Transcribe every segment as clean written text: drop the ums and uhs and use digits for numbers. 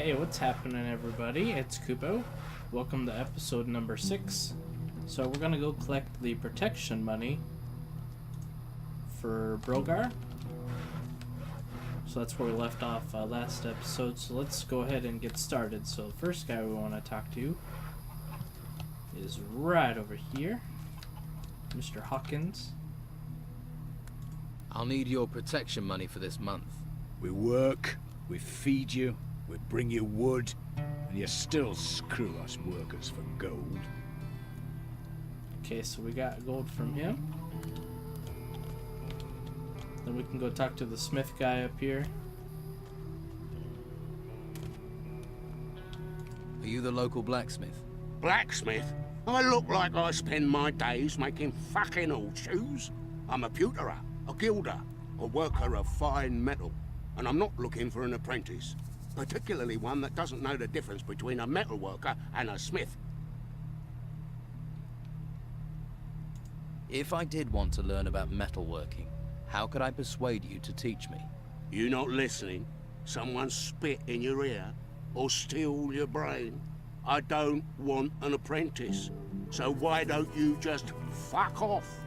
Hey, what's happening, everybody? It's Kubo. Welcome to episode number 6. So we're gonna go collect the protection money for Brogar. So that's where we left off last episode. So let's go ahead and get started. So the first guy we want to talk to is right over here, Mr. Hawkins. I'll need your protection money for this month. We work, we feed you, we bring you wood, and you still screw us workers for gold. Okay, so we got gold from him. Then we can go talk to the smith guy up here. Are you the local blacksmith? Blacksmith? I look like I spend my days making fucking horseshoes. I'm a pewterer, a gilder, a worker of fine metal, and I'm not looking for an apprentice, particularly one that doesn't know the difference between a metal worker and a smith. If I did want to learn about metalworking, how could I persuade you to teach me? You not listening? Someone spit in your ear or steal your brain? I don't want an apprentice, so why don't you just fuck off?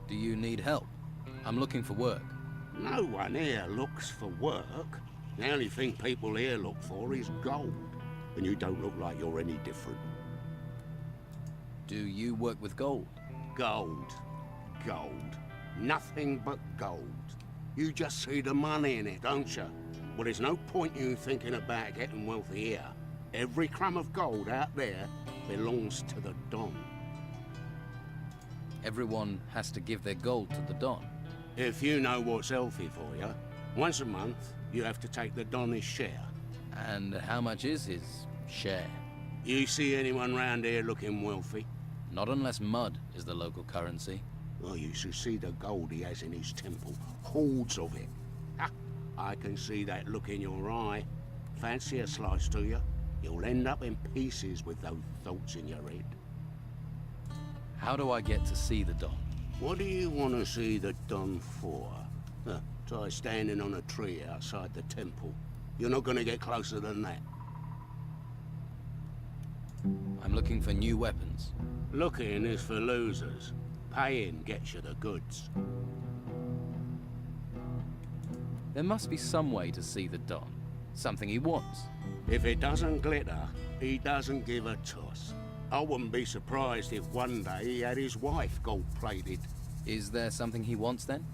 Do you need help? I'm looking for work. No one here looks for work. The only thing people here look for is gold. And you don't look like you're any different. Do you work with gold? Gold. Gold. Nothing but gold. You just see the money in it, don't you? Well, there's no point you thinking about getting wealthy here. Every crumb of gold out there belongs to the Don. Everyone has to give their gold to the Don. If you know what's healthy for you, once a month, you have to take the Don his share. And how much is his share? You see anyone round here looking wealthy? Not unless mud is the local currency. Well, you should see the gold he has in his temple. Hordes of it. Ha! I can see that look in your eye. Fancy a slice, do you? You'll end up in pieces with those thoughts in your head. How do I get to see the Don? What do you want to see the Don for? Try standing on a tree outside the temple. You're not going to get closer than that. I'm looking for new weapons. Looking is for losers. Paying gets you the goods. There must be some way to see the Don. Something he wants. If it doesn't glitter, he doesn't give a toss. I wouldn't be surprised if one day he had his wife gold-plated. Is there something he wants then?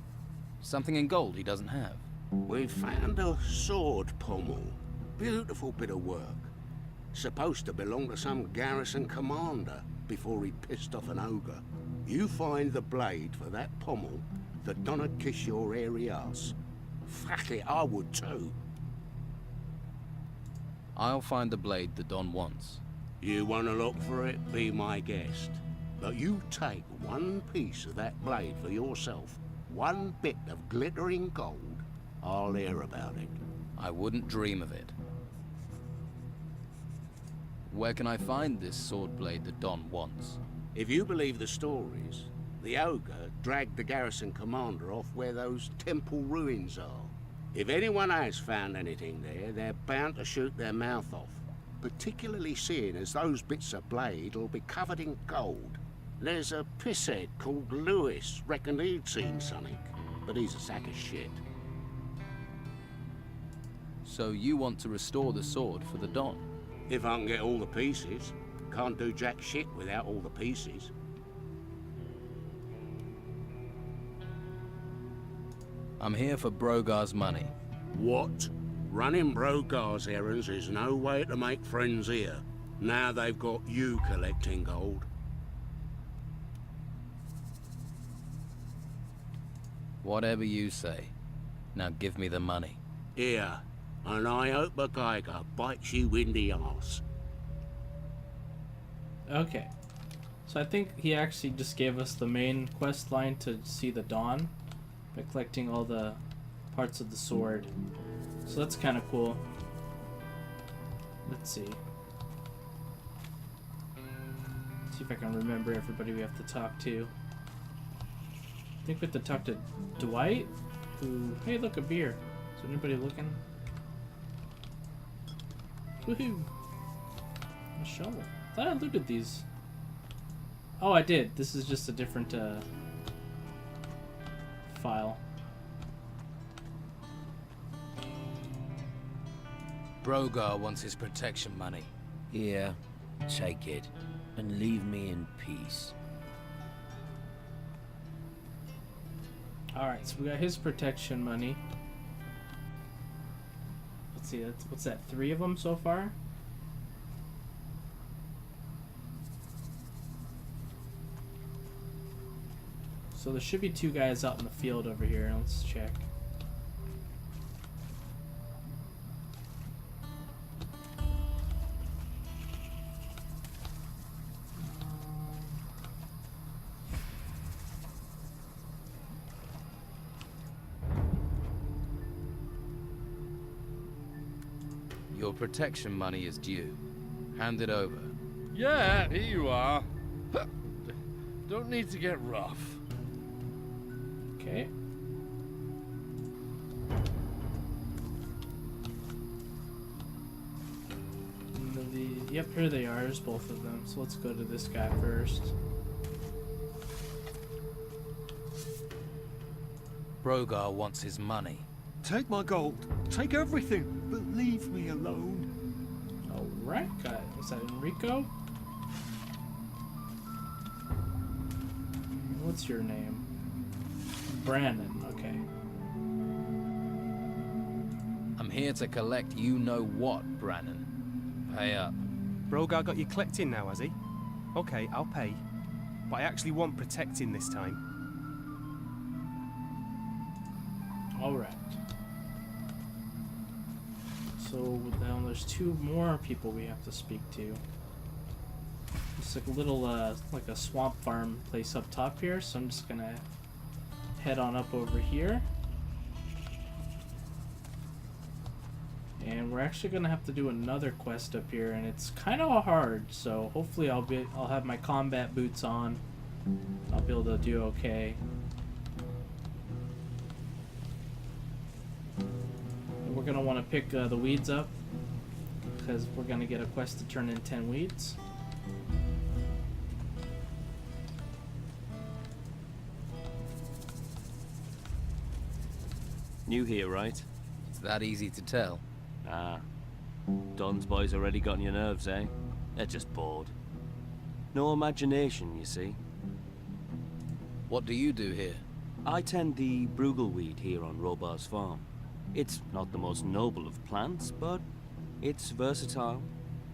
Something in gold he doesn't have? We found a sword pommel. Beautiful bit of work. Supposed to belong to some garrison commander before he pissed off an ogre. You find the blade for that pommel, the Don'd kiss your hairy ass. Fuck it, I would too. I'll find the blade the Don wants. You want to look for it, be my guest. But you take one piece of that blade for yourself, one bit of glittering gold, I'll hear about it. I wouldn't dream of it. Where can I find this sword blade the Don wants? If you believe the stories, the ogre dragged the garrison commander off where those temple ruins are. If anyone has found anything there, they're bound to shoot their mouth off. Particularly seeing as those bits of blade will be covered in gold. There's a pisshead called Lewis, reckoned he'd seen something, but he's a sack of shit. So you want to restore the sword for the Don? If I can get all the pieces. Can't do jack shit without all the pieces. I'm here for Brogar's money. What? Running Brogar's errands is no way to make friends here. Now they've got you collecting gold. Whatever you say. Now give me the money. Here, and I hope a geiger bites you in the arse. Okay. So I think he actually just gave us the main quest line to see the Dawn by collecting all the parts of the sword. So that's kind of cool. Let's see. See if I can remember everybody we have to talk to. I think we have to talk to Dwight, who... Hey, look, a beer. Is anybody looking? Woohoo! A shovel. I thought I looted these. Oh, I did. This is just a different file. Brogar wants his protection money. Here, take it, and leave me in peace. Alright, so we got his protection money. Let's see, what's that, 3 of them so far? So there should be 2 guys out in the field over here. Let's check. Your protection money is due. Hand it over. Yeah, here you are. Don't need to get rough. Okay. Yep, here they are. There's both of them. So let's go to this guy first. Brogar wants his money. Take my gold. Take everything, but leave me alone. Alright, is that Enrico? What's your name? Brandon, okay. I'm here to collect you-know-what, Brannon. Pay up. Brogar got you collecting now, has he? Okay, I'll pay. But I actually want protecting this time. Alright. So now there's 2 more people we have to speak to. It's like a little, like a swamp farm place up top here, so I'm just gonna head on up over here. And we're actually gonna have to do another quest up here, and it's kind of hard, so hopefully I'll have my combat boots on. I'll be able to do okay. And we're gonna want to pick the weeds up, because we're gonna get a quest to turn in 10 weeds. New here, right? It's that easy to tell. Ah. Don's boys already got on your nerves, eh? They're just bored. No imagination, you see. What do you do here? I tend the bruggelweed here on Rhobart's farm. It's not the most noble of plants, but it's versatile.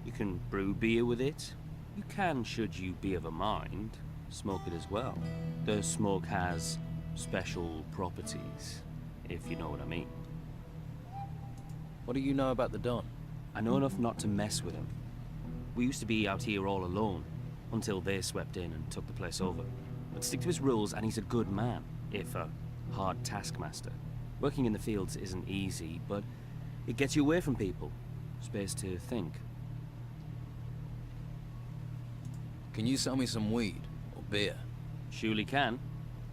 You can brew beer with it. You can, should you be of a mind, smoke it as well. The smoke has special properties, if you know what I mean. What do you know about the Don? I know enough not to mess with him. We used to be out here all alone, until they swept in and took the place over. But stick to his rules, and he's a good man, if a hard taskmaster. Working in the fields isn't easy, but it gets you away from people. Space to think. Can you sell me some weed or beer? Surely can.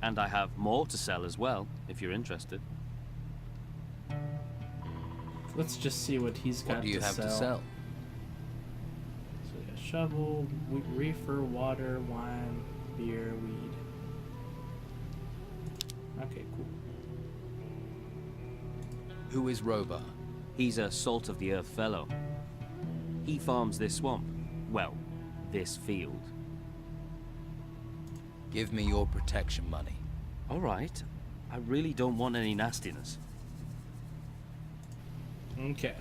And I have more to sell as well, if you're interested. Let's just see what he's got What do you have to sell? So we got shovel, reefer, water, wine, beer, weed. Okay, cool. Who is Rhobart? He's a salt-of-the-earth fellow. He farms this swamp. Well, this field. Give me your protection money. All right. I really don't want any nastiness. Okay.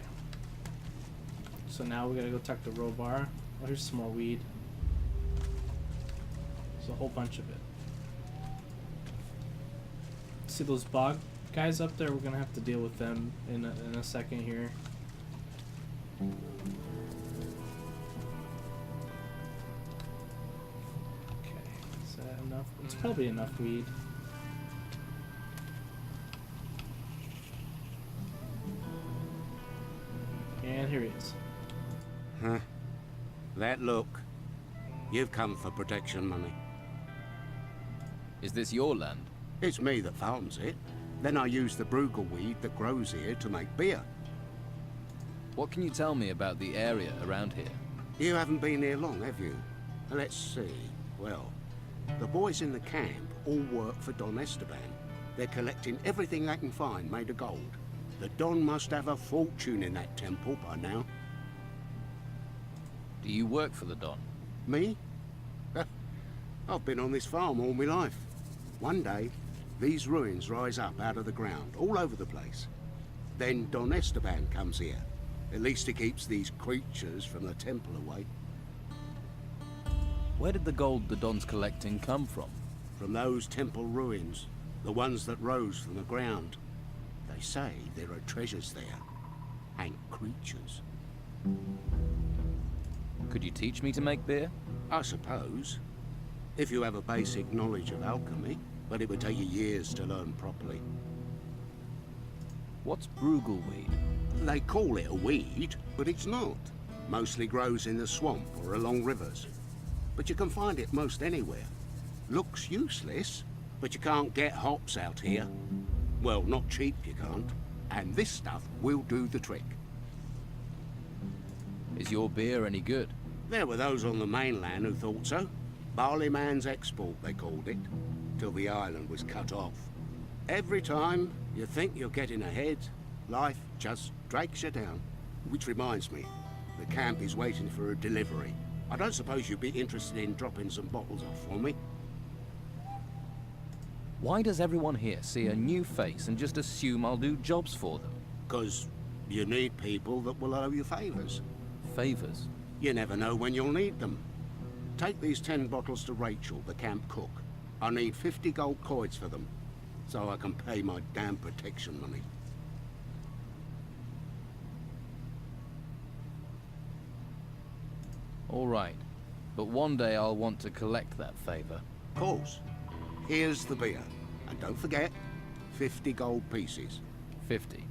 So now we gotta go talk to Rhobart. Oh, here's some more weed. There's a whole bunch of it. See those bog guys up there? We're gonna have to deal with them in a second here. Okay, is that enough? It's probably enough weed. And here he is. Huh? That look. You've come for protection money. Is this your land? It's me that farms it. Then I use the bruggelweed that grows here to make beer. What can you tell me about the area around here? You haven't been here long, have you? Let's see. Well, the boys in the camp all work for Don Esteban. They're collecting everything they can find made of gold. The Don must have a fortune in that temple by now. Do you work for the Don? Me? I've been on this farm all my life. One day, these ruins rise up out of the ground, all over the place. Then Don Esteban comes here. At least he keeps these creatures from the temple away. Where did the gold the Don's collecting come from? From those temple ruins, the ones that rose from the ground. They say there are treasures there, and creatures. Could you teach me to make beer? I suppose, if you have a basic knowledge of alchemy, but it would take you years to learn properly. What's bruggelweed? They call it a weed, but it's not. Mostly grows in the swamp or along rivers. But you can find it most anywhere. Looks useless, but you can't get hops out here. Well, not cheap you can't. And this stuff will do the trick. Is your beer any good? There were those on the mainland who thought so. Barleyman's export, they called it, till the island was cut off. Every time you think you're getting ahead, life just drags you down. Which reminds me, the camp is waiting for a delivery. I don't suppose you'd be interested in dropping some bottles off for me? Why does everyone here see a new face and just assume I'll do jobs for them? 'Cause you need people that will owe you favors. Favors? You never know when you'll need them. Take these 10 bottles to Rachel, the camp cook. I need 50 gold coins for them, so I can pay my damn protection money. All right, but one day I'll want to collect that favor. Of course. Here's the beer. And don't forget, 50 gold pieces. 50.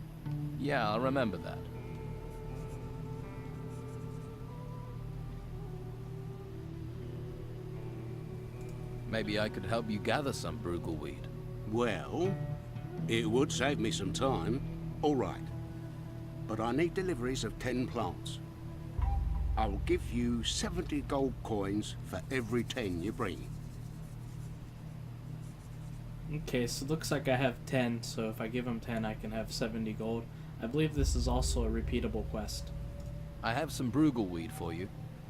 Yeah, I'll remember that. Maybe I could help you gather some bruggelweed. Well, it would save me some time. All right. But I need deliveries of 10 plants. I'll give you 70 gold coins for every 10 you bring. Okay, so it looks like I have 10, so if I give him 10, I can have 70 gold. I believe this is also a repeatable quest. I have some bruggelweed for you.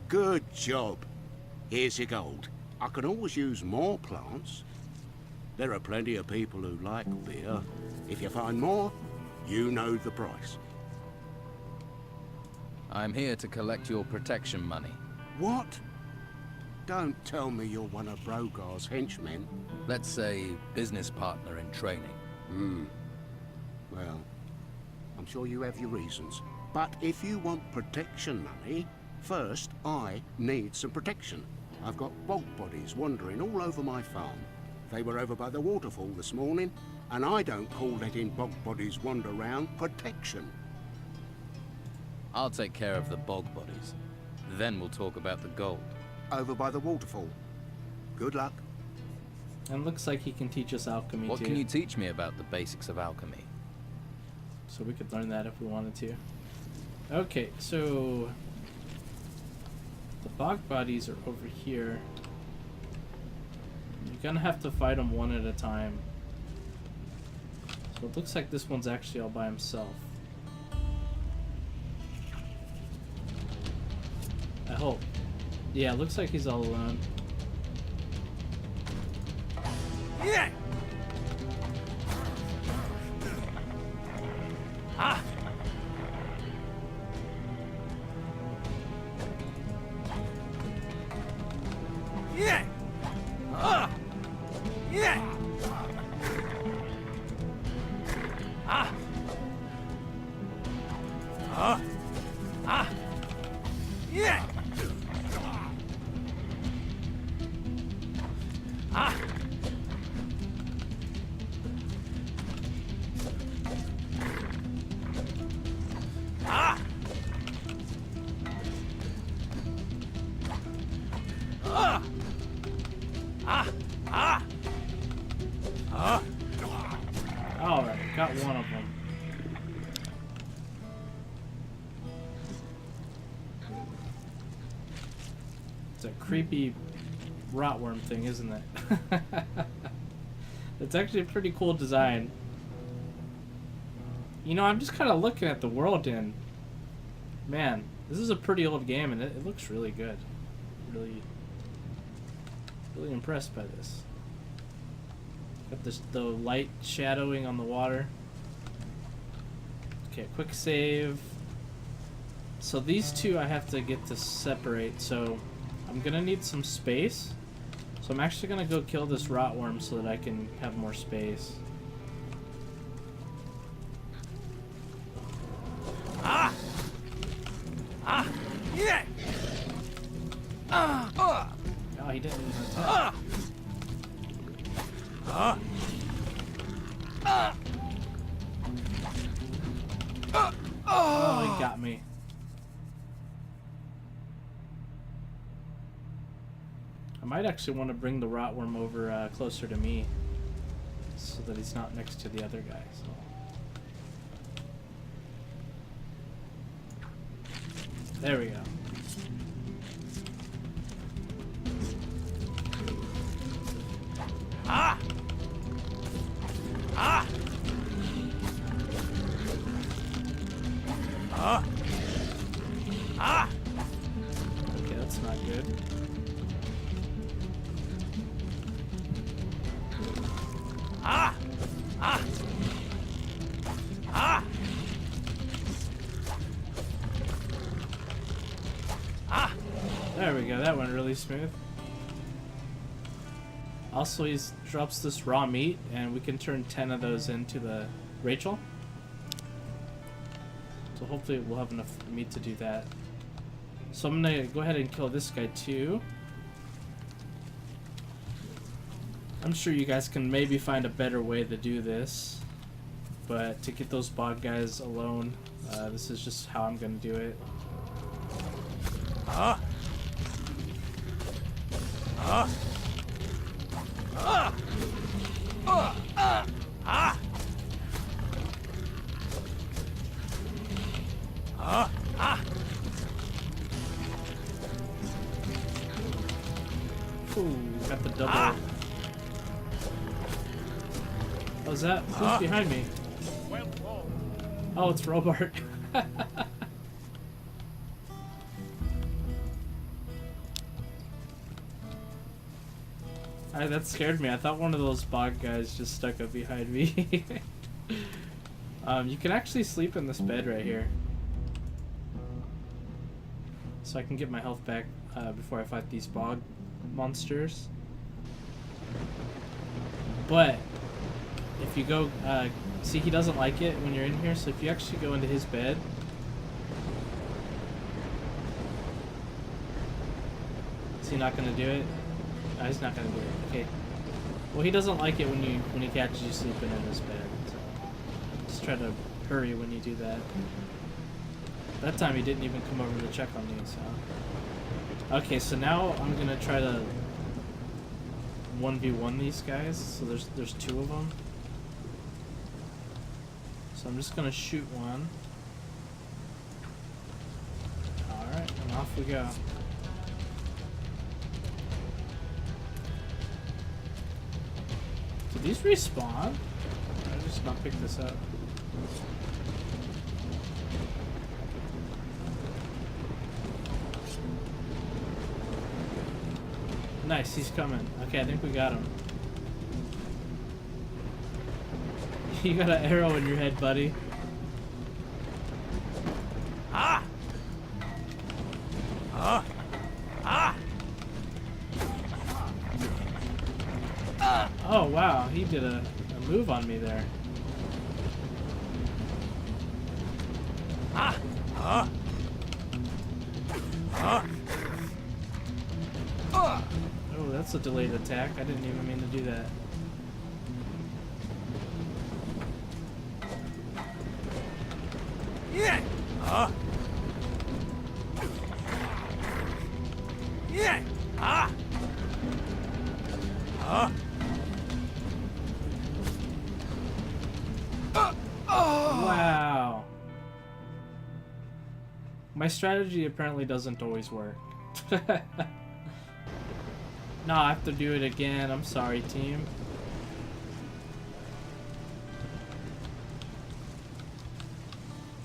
Good job. Here's your gold. I can always use more plants. There are plenty of people who like beer. If you find more, you know the price. I'm here to collect your protection money. What? Don't tell me you're one of Brogar's henchmen. Let's say business partner in training. Well, I'm sure you have your reasons. But if you want protection money, first I need some protection. I've got bog bodies wandering all over my farm. They were over by the waterfall this morning, and I don't call letting bog bodies wander around protection. I'll take care of the bog bodies. Then we'll talk about the gold. Over by the waterfall. Good luck. And looks like he can teach us alchemy What too. can you teach me about the basics of alchemy? So we could learn that if we wanted to. Okay, so the bog bodies are over here. You're gonna have to fight them one at a time. So it looks like this one's actually all by himself. I hope. Yeah, it looks like he's all alone. Yeah! Ah! Yeah! Ah! Yeah! Ah! Ah! Ah! Yeah! Ah! Ah! Ah! Ah! Ah! Ah! Alright, got one of them. creepy rotworm thing, isn't it? It's actually a pretty cool design. You know, I'm just kind of looking at the world, and man, this is a pretty old game, and it looks really good. Really impressed by this. Got the light shadowing on the water. Okay, quick save. So these two I have to get to separate, so I'm gonna need some space. So I'm actually gonna go kill this rotworm so that I can have more space. Oh, he didn't even attack. Oh, he got me. I might actually want to bring the rotworm over closer to me so that he's not next to the other guy. So. There we go. Okay, that's not good. There we go, that went really smooth. Also, he drops this raw meat, and we can turn 10 of those into the Rachel. So hopefully we'll have enough meat to do that. So I'm gonna go ahead and kill this guy too. I'm sure you guys can maybe find a better way to do this, but to get those bog guys alone, this is just how I'm gonna do it. Ooh, got the double. How's that? Who's behind me? Oh, it's Rhobart. That scared me. I thought one of those bog guys just stuck up behind me. You can actually sleep in this bed right here. So I can get my health back before I fight these bog monsters. But if you go, see, he doesn't like it when you're in here, so if you actually go into his bed, is he not gonna do it? No, he's not gonna do it. Okay. Well, he doesn't like it when he catches you sleeping in his bed. So just try to hurry when you do that. That time he didn't even come over to check on me. So okay, so now I'm gonna try to 1v1 these guys. So there's two of them. So I'm just gonna shoot one. All right, and off we go. Did these respawn? Did I just not pick this up? Nice, he's coming. Okay, I think we got him. You got an arrow in your head, buddy. Oh wow, he did a move on me there. Oh, that's a delayed attack. I didn't even mean to do that. Wow. My strategy apparently doesn't always work. No, I have to do it again. I'm sorry, team.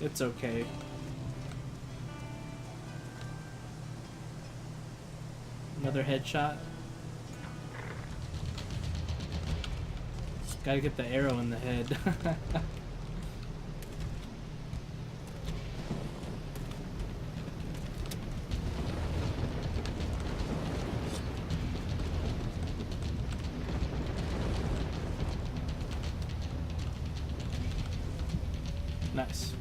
It's okay. Another headshot. Gotta get the arrow in the head. Nice.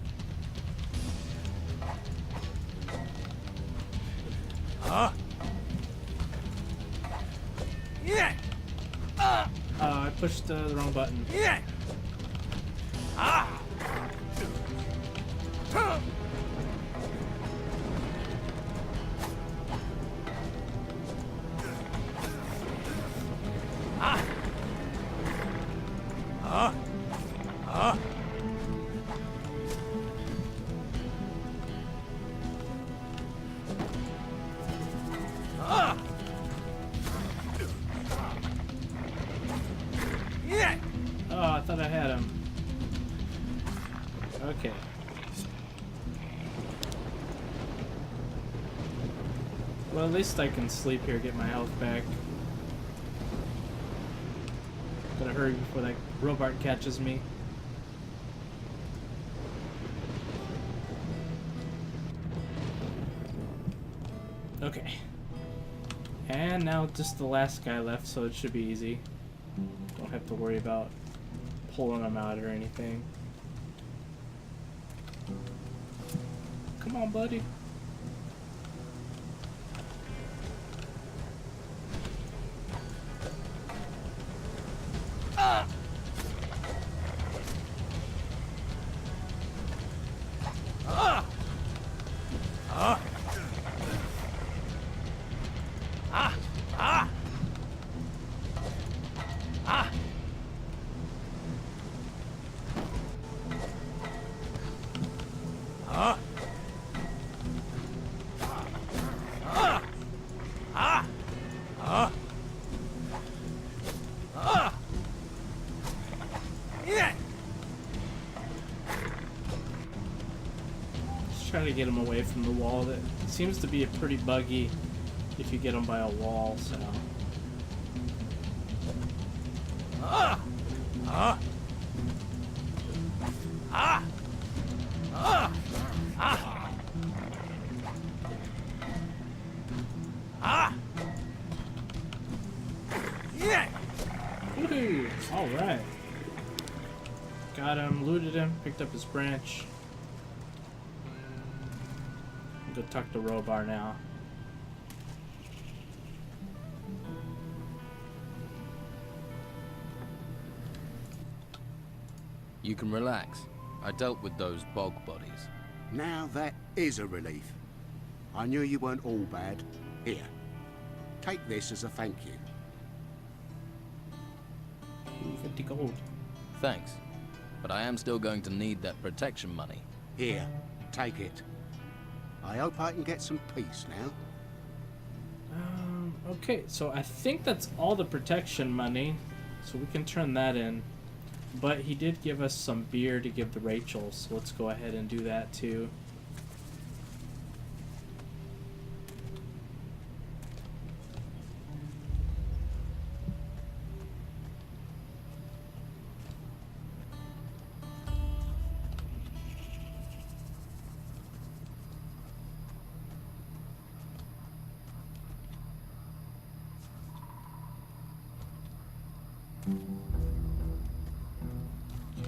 I pushed the wrong button. Oh, I thought I had him. Okay. Well, at least I can sleep here, get my health back. Gotta hurry before that Rhobart catches me. Okay. And now just the last guy left, so it should be easy. Don't have to worry about pulling him out or anything. Come on, buddy. Trying to get him away from the wall. That seems to be a pretty buggy if you get him by a wall, so. Woohoo! Alright. Got him, looted him, picked up his branch. Go talk to Rhobart now. You can relax. I dealt with those bog bodies. Now that is a relief. I knew you weren't all bad. Here, take this as a thank you. Ooh, 50 gold. Thanks. But I am still going to need that protection money. Here, take it. I hope I can get some peace now. Okay, so I think that's all the protection money, so we can turn that in. But he did give us some beer to give to Rachel, so let's go ahead and do that too.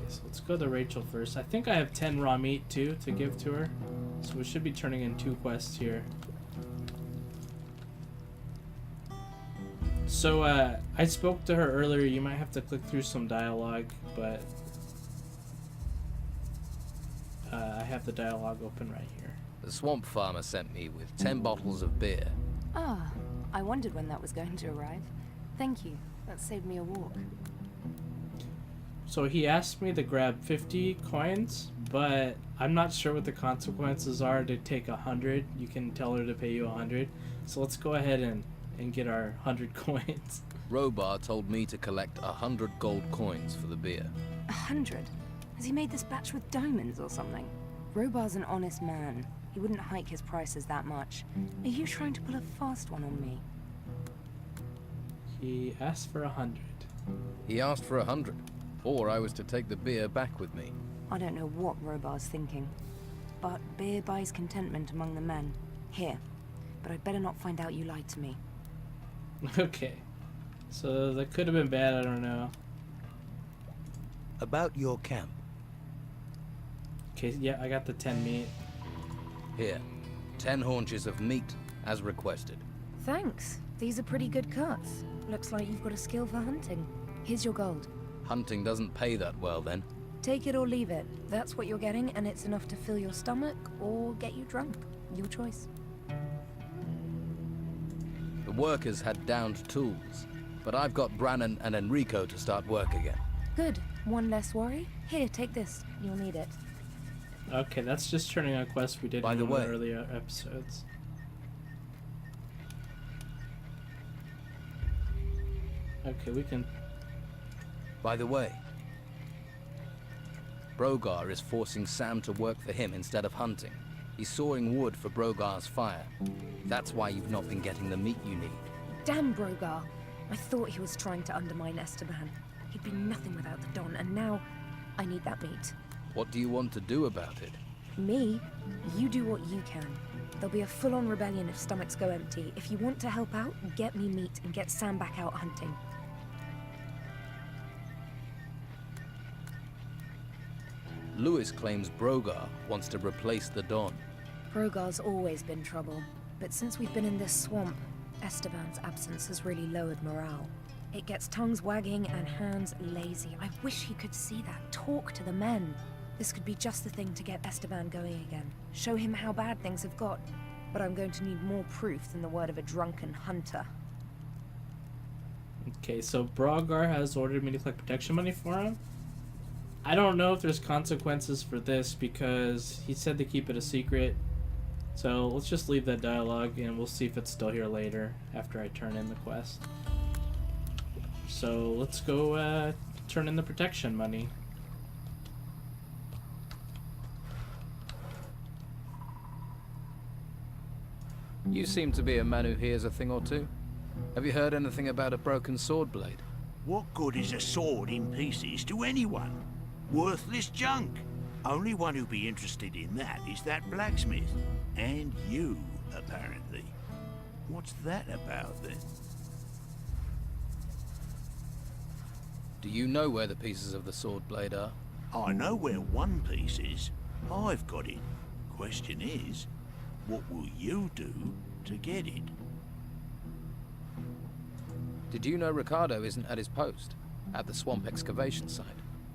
So let's go to Rachel first. I think I have 10 raw meat too to give to her. So we should be turning in 2 quests here. So I spoke to her earlier. You might have to click through some dialogue, but I have the dialogue open right here. The swamp farmer sent me with 10 bottles of beer. Ah, I wondered when that was going to arrive. Thank you. That saved me a walk. So he asked me to grab 50 coins, but I'm not sure what the consequences are to take 100. You can tell her to pay you 100. So let's go ahead and and get our 100 coins. Rhobart told me to collect 100 gold coins for the beer. 100? Has he made this batch with diamonds or something? Rhobart's an honest man. He wouldn't hike his prices that much. Are you trying to pull a fast one on me? He asked for 100. He asked for 100, or I was to take the beer back with me. I don't know what Rhobart's thinking. But beer buys contentment among the men. Here. But I'd better not find out you lied to me. Okay. So that could have been bad, I don't know. About your camp. Okay, yeah, I got the 10 meat. Here, 10 haunches of meat, as requested. Thanks. These are pretty good cuts. Looks like you've got a skill for hunting. Here's your gold. Hunting doesn't pay that well, then. Take it or leave it. That's what you're getting, and it's enough to fill your stomach or get you drunk. Your choice. The workers had downed tools, but I've got Brannon and Enrico to start work again. Good. One less worry. Here, take this. You'll need it. Okay, that's just turning a quest we did By in the one of way- the earlier episodes. Okay, we can... By the way, Brogar is forcing Sam to work for him instead of hunting. He's sawing wood for Brogar's fire. That's why you've not been getting the meat you need. Damn Brogar. I thought he was trying to undermine Esteban. He'd be nothing without the Don, and now I need that meat. What do you want to do about it? Me? You do what you can. There'll be a full-on rebellion if stomachs go empty. If you want to help out, get me meat and get Sam back out hunting. Lewis claims Brogar wants to replace the Don. Brogar's always been trouble, but since we've been in this swamp, Esteban's absence has really lowered morale. It gets tongues wagging and hands lazy. I wish he could see that. Talk to the men. This could be just the thing to get Esteban going again. Show him how bad things have got. But I'm going to need more proof than the word of a drunken hunter. Okay, so Brogar has ordered me to collect protection money for him. I don't know if there's consequences for this because he said to keep it a secret. So let's just leave that dialogue and we'll see if it's still here later after I turn in the quest. So let's go turn in the protection money. You seem to be a man who hears a thing or two. Have you heard anything about a broken sword blade? What good is a sword in pieces to anyone? Worthless junk. Only one who'd be interested in that is that blacksmith. And you, apparently. What's that about, then? Do you know where the pieces of the sword blade are? I know where one piece is. I've got it. Question is, what will you do to get it? Did you know Ricardo isn't at his post? At the swamp excavation site?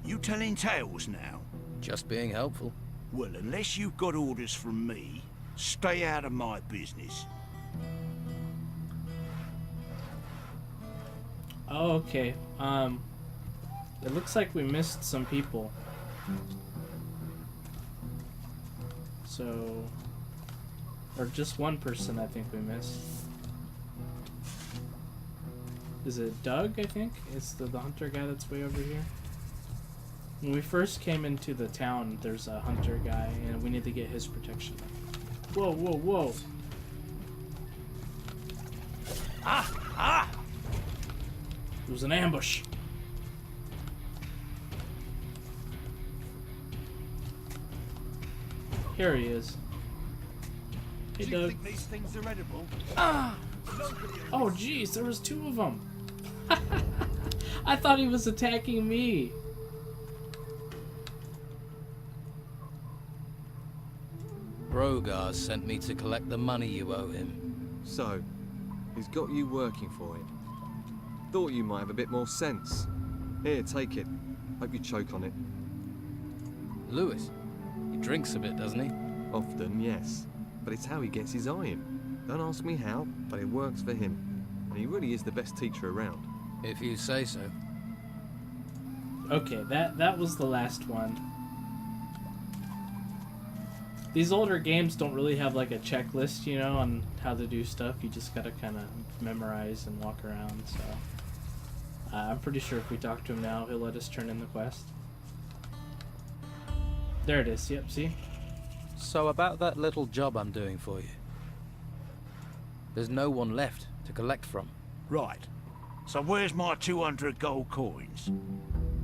You telling tales now? Just being helpful. Well, unless you've got orders from me, stay out of my business. Oh, okay. It looks like we missed some people. So... Or just one person I think we missed. Is it Doug, I think? It's the hunter guy that's way over here. When we first came into the town, there's a hunter guy, and we need to get his protection. Whoa, whoa, whoa! Ah! It was an ambush! Here he is. Hey, Do you Doug. think these things are edible? Oh, jeez, there was two of them. I thought he was attacking me. Brogar sent me to collect the money you owe him. So, he's got you working for him. Thought you might have a bit more sense. Here, take it. Hope you choke on it. Lewis, he drinks a bit, doesn't he? Often, yes. But it's how he gets his iron. Don't ask me how, but it works for him. And he really is the best teacher around. If you say so. Okay, that was the last one. These older games don't really have like a checklist, you know, on how to do stuff. You just gotta kind of memorize and walk around. So I'm pretty sure if we talk to him now, he'll let us turn in the quest. There it is. Yep. See. So about that little job I'm doing for you. There's no one left to collect from. Right. So where's my 200 gold coins?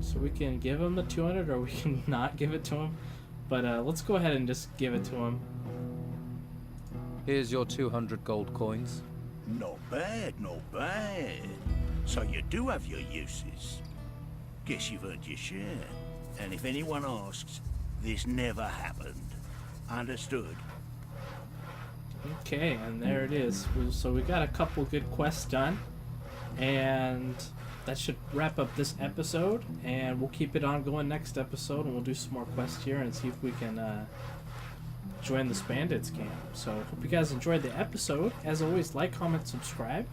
So we can give him the 200, or we can not give it to him. But let's go ahead and just give it to him. Here's your 200 gold coins. Not bad, not bad. So you do have your uses. Guess you've earned your share. And if anyone asks, this never happened. Understood? Okay, and there it is. So we got a couple good quests done. And that should wrap up this episode, and we'll keep it on going next episode, and we'll do some more quests here and see if we can join this bandits camp. So hope you guys enjoyed the episode. As always, like, comment, subscribe.